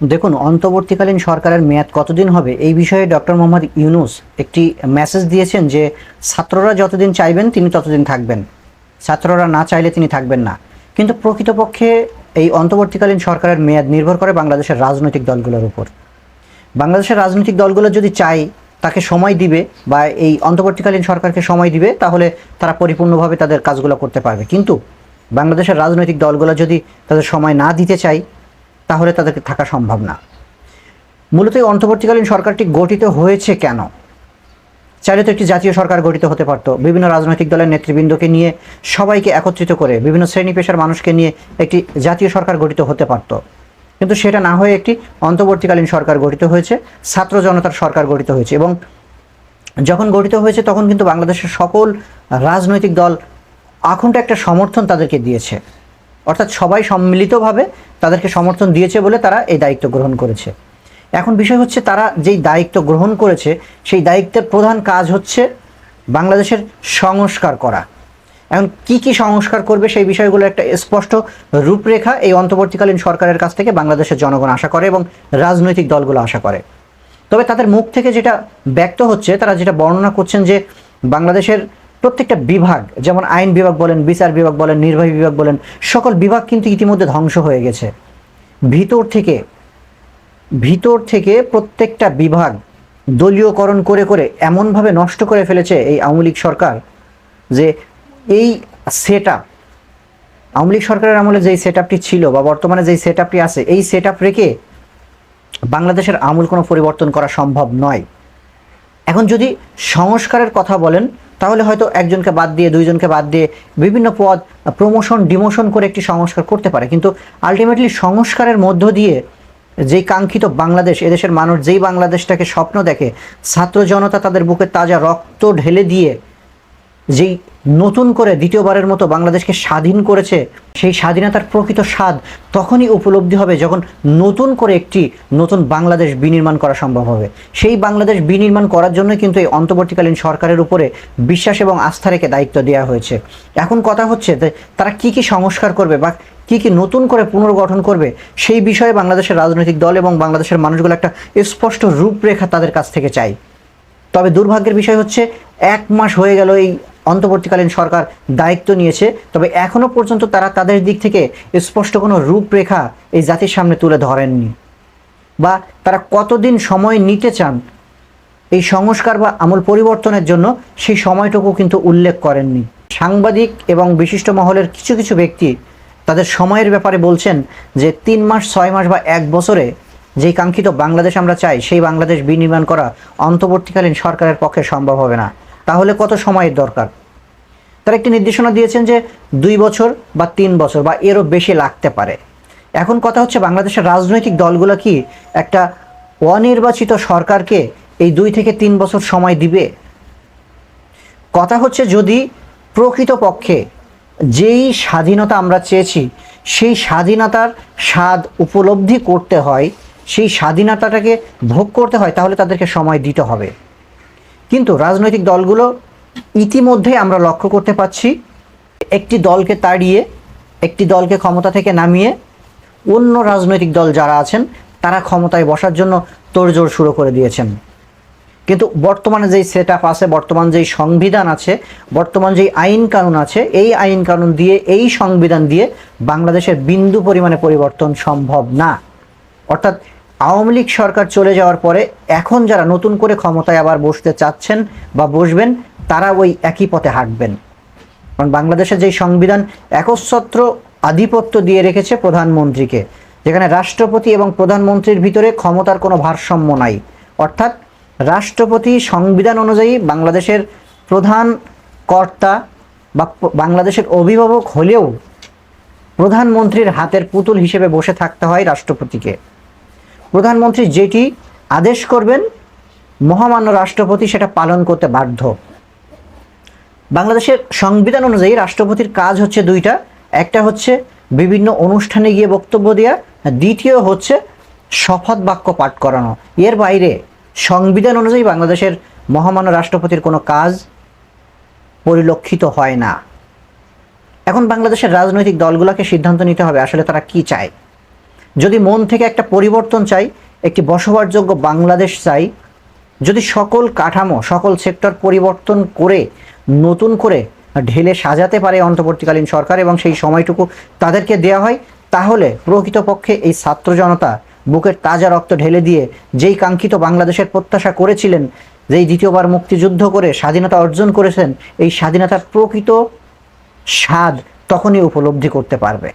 দেখুন, অন্তর্বর্তীকালীন সরকারের মেয়াদ কতদিন হবে এই বিষয়ে ডক্টর মোহাম্মদ ইউনূস একটি মেসেজ দিয়েছেন যে ছাত্ররা যতদিন চাইবেন তিনি ততদিন থাকবেন, ছাত্ররা না চাইলে তিনি থাকবেন না। কিন্তু প্রকৃতপক্ষে এই অন্তর্বর্তীকালীন সরকারের মেয়াদ নির্ভর করে বাংলাদেশের রাজনৈতিক দলগুলোর উপর। বাংলাদেশের রাজনৈতিক দলগুলো যদি চায় তাকে সময় দিবে বা এই অন্তর্বর্তীকালীন সরকারকে সময় দিবে, তাহলে তারা পরিপূর্ণভাবে তাদের কাজগুলো করতে পারবে। কিন্তু বাংলাদেশের রাজনৈতিক দলগুলো যদি তাদের সময় না দিতে চায় তাহলে তাদেরকে থাকা সম্ভব না। মূলত এই অন্তর্বর্তীকালীন সরকারটি গঠিত হয়েছে কেন? চাইলে তো একটি জাতীয় সরকার গঠিত হতে পারত, বিভিন্ন রাজনৈতিক দলের নেতৃবৃন্দকে নিয়ে সবাইকে একত্রিত করে বিভিন্ন শ্রেণী পেশার মানুষকে নিয়ে একটি জাতীয় সরকার গঠিত হতে পারত। কিন্তু সেটা না হয়ে একটি অন্তর্বর্তীকালীন সরকার গঠিত হয়েছে, ছাত্র জনতার সরকার গঠিত হয়েছে। এবং যখন গঠিত হয়েছে তখন কিন্তু বাংলাদেশের সকল রাজনৈতিক দল আকুণ্ঠ একটা সমর্থন তাদেরকে দিয়েছে, অর্থাৎ সবাই সম্মিলিতভাবে তাদেরকে সমর্থন দিয়েছে বলে তারা এই দায়িত্ব গ্রহণ করেছে। এখন বিষয় হচ্ছে, তারা যেই দায়িত্ব গ্রহণ করেছে সেই দায়িত্বের প্রধান কাজ হচ্ছে বাংলাদেশের সংস্কার করা। এখন কি কি সংস্কার করবে সেই বিষয়গুলো একটা স্পষ্ট রূপরেখা এই অন্তর্বর্তীকালীন সরকারের কাছ থেকে বাংলাদেশের জনগণ আশা করে এবং রাজনৈতিক দলগুলো আশা করে। তবে তাদের মুখ থেকে যেটা ব্যক্ত হচ্ছে, তারা যেটা বর্ণনা করছেন যে বাংলাদেশের প্রত্যেকটা বিভাগ, যেমন আইন বিভাগ বলেন, বিচার বিভাগ বলেন, নির্বাহী বিভাগ বলেন, সকল বিভাগ কিন্তু ইতিমধ্যে ধ্বংস হয়ে গেছে। ভিতর থেকে প্রত্যেকটা বিভাগ দলীয়করণ করে করে এমনভাবে নষ্ট করে ফেলেছে এই আওয়ামী লীগ সরকার যে এই সেট আপ, আওয়ামী লীগ সরকারের আমলে যেই সেট আপটি ছিল বা বর্তমানে যেই সেট আপটি আছে, এই সেট আপ রেখে বাংলাদেশের আমূল কোনো পরিবর্তন করা সম্ভব নয়। এখন যদি সংস্কারের কথা বলেন তাহলে হয়তো একজনকে বাদ দিয়ে, দুইজনকে বাদ দিয়ে বিভিন্ন পদ প্রমোশন ডিমোশন করে একটি সংস্কার করতে পারে, কিন্তু আলটিমেটলি সংস্কারের মধ্য দিয়ে যেই কাঙ্ক্ষিত বাংলাদেশ, এদেশের মানুষ যেই বাংলাদেশটাকে স্বপ্ন দেখে, ছাত্র জনতা তাদের বুকে তাজা রক্ত ঢেলে দিয়ে যেই নতুন করে দ্বিতীয়বারের মতো বাংলাদেশকে স্বাধীন করেছে, সেই স্বাধীনতার প্রকৃত স্বাদ তখনই উপলব্ধি হবে যখন নতুন করে একটি নতুন বাংলাদেশ বিনির্মাণ করা সম্ভব হবে। সেই বাংলাদেশ বিনির্মাণ করার জন্য কিন্তু এই অন্তর্বর্তীকালীন সরকারের উপরে বিশ্বাস এবং আস্থা রেখে দায়িত্ব দেওয়া হয়েছে। এখন কথা হচ্ছে যে তারা কি কি সংস্কার করবে বা কি কি নতুন করে পুনর্গঠন করবে, সেই বিষয়ে বাংলাদেশের রাজনৈতিক দল এবং বাংলাদেশের মানুষগুলো একটা স্পষ্ট রূপরেখা তাদের কাছ থেকে চাই। তবে দুর্ভাগ্যের বিষয় হচ্ছে, 1 মাস হয়ে গেল এই অন্তর্বর্তীকালীন সরকার দায়িত্ব নিয়েছে, তবে এখনও পর্যন্ত তারা তাদের দিক থেকে স্পষ্ট কোনো রূপরেখা এই জাতির সামনে তুলে ধরেননি, বা তারা কতদিন সময় নিতে চান এই সংস্কার বা আমূল পরিবর্তনের জন্য সেই সময়টুকু কিন্তু উল্লেখ করেননি। সাংবাদিক এবং বিশিষ্ট মহলের কিছু কিছু ব্যক্তি তাদের সময়ের ব্যাপারে বলছেন যে 3 মাস, 6 মাস বা 1 বছরে যেই কাঙ্ক্ষিত বাংলাদেশ আমরা চাই সেই বাংলাদেশ বিনির্মাণ করা অন্তর্বর্তীকালীন সরকারের পক্ষে সম্ভব হবে না। তাহলে কত সময়ের দরকার? তারা একটি নির্দেশনা দিয়েছেন যে 2 বছর বা 3 বছর বা এরও বেশি লাগতে পারে। এখন কথা হচ্ছে, বাংলাদেশের রাজনৈতিক দলগুলো কি একটা অনির্বাচিত সরকারকে এই 2 থেকে 3 বছর সময় দিবে? কথা হচ্ছে, যদি প্রকৃতপক্ষে যেই স্বাধীনতা আমরা চেয়েছি সেই স্বাধীনতার স্বাদ উপলব্ধি করতে হয়, সেই স্বাধীনতাটাকে ভোগ করতে হয়, তাহলে তাদেরকে সময় দিতে হবে। কিন্তু রাজনৈতিক দলগুলো ইতিমধ্যে আমরা লক্ষ্য করতে পাচ্ছি, একটি দলকে তাড়িয়ে, একটি দলকে ক্ষমতা থেকে নামিয়ে অন্য রাজনৈতিক দল যারা আছেন তারা ক্ষমতায় বসার জন্য তোড়জোড় শুরু করে দিয়েছেন। কিন্তু বর্তমানে যেই সেট আপ আছে, বর্তমান যেই সংবিধান আছে, বর্তমান যেই আইন কানুন আছে, এই আইন কানুন দিয়ে, এই সংবিধান দিয়ে বাংলাদেশের বিন্দু পরিমাণে পরিবর্তন সম্ভব না। অর্থাৎ আওয়ামী লীগ সরকার চলে যাওয়ার পরে এখন যারা নতুন করে ক্ষমতায় আবার বসতে চাচ্ছেন বা বসবেন, তারা ওই একই পথে হাঁটবেন। কারণ বাংলাদেশের যেই সংবিধান একচ্ছত্র আধিপত্য দিয়ে রেখেছে প্রধানমন্ত্রীকে, যেখানে রাষ্ট্রপতি এবং প্রধানমন্ত্রীর ভিতরে ক্ষমতার কোনো ভারসাম্য নাই। অর্থাৎ রাষ্ট্রপতি সংবিধান অনুযায়ী বাংলাদেশের প্রধান কর্তা বা বাংলাদেশের অভিভাবক হলেও প্রধানমন্ত্রীর হাতের পুতুল হিসেবে বসে থাকতে হয় রাষ্ট্রপতিকে। প্রধানমন্ত্রী যেটি আদেশ করবেন মহামান্য রাষ্ট্রপতি সেটা পালন করতে বাধ্য। বাংলাদেশের সংবিধান অনুযায়ী রাষ্ট্রপতির কাজ হচ্ছে 2টা, একটা হচ্ছে বিভিন্ন অনুষ্ঠানে গিয়ে বক্তব্য দেওয়া, দ্বিতীয় হচ্ছে শপথ বাক্য পাঠ করানো। এর বাইরে সংবিধান অনুযায়ী বাংলাদেশের মহামান্য রাষ্ট্রপতির কোনো কাজ পরিলক্ষিত হয় না। এখন বাংলাদেশের রাজনৈতিক দলগুলোকে সিদ্ধান্ত নিতে হবে আসলে তারা কি চায়। যদি মন থেকে একটা পরিবর্তন চাই, একটি বসবাসযোগ্য বাংলাদেশ চাই, যদি সকল কাঠামো সকল সেক্টর পরিবর্তন করে নতুন করে ঢেলে সাজাতে পারে অন্তর্বর্তীকালীন সরকার এবং সেই সময়টুকু তাদেরকে দেওয়া হয়, তাহলে প্রকৃতপক্ষে এই ছাত্র জনতা বুকের তাজা রক্ত ঢেলে দিয়ে যেই কাঙ্ক্ষিত বাংলাদেশের প্রত্যাশা করেছিলেন, যেই দ্বিতীয়বার মুক্তিযুদ্ধ করে স্বাধীনতা অর্জন করেছেন, এই স্বাধীনতার প্রকৃত স্বাদ তখনই উপলব্ধি করতে পারবে।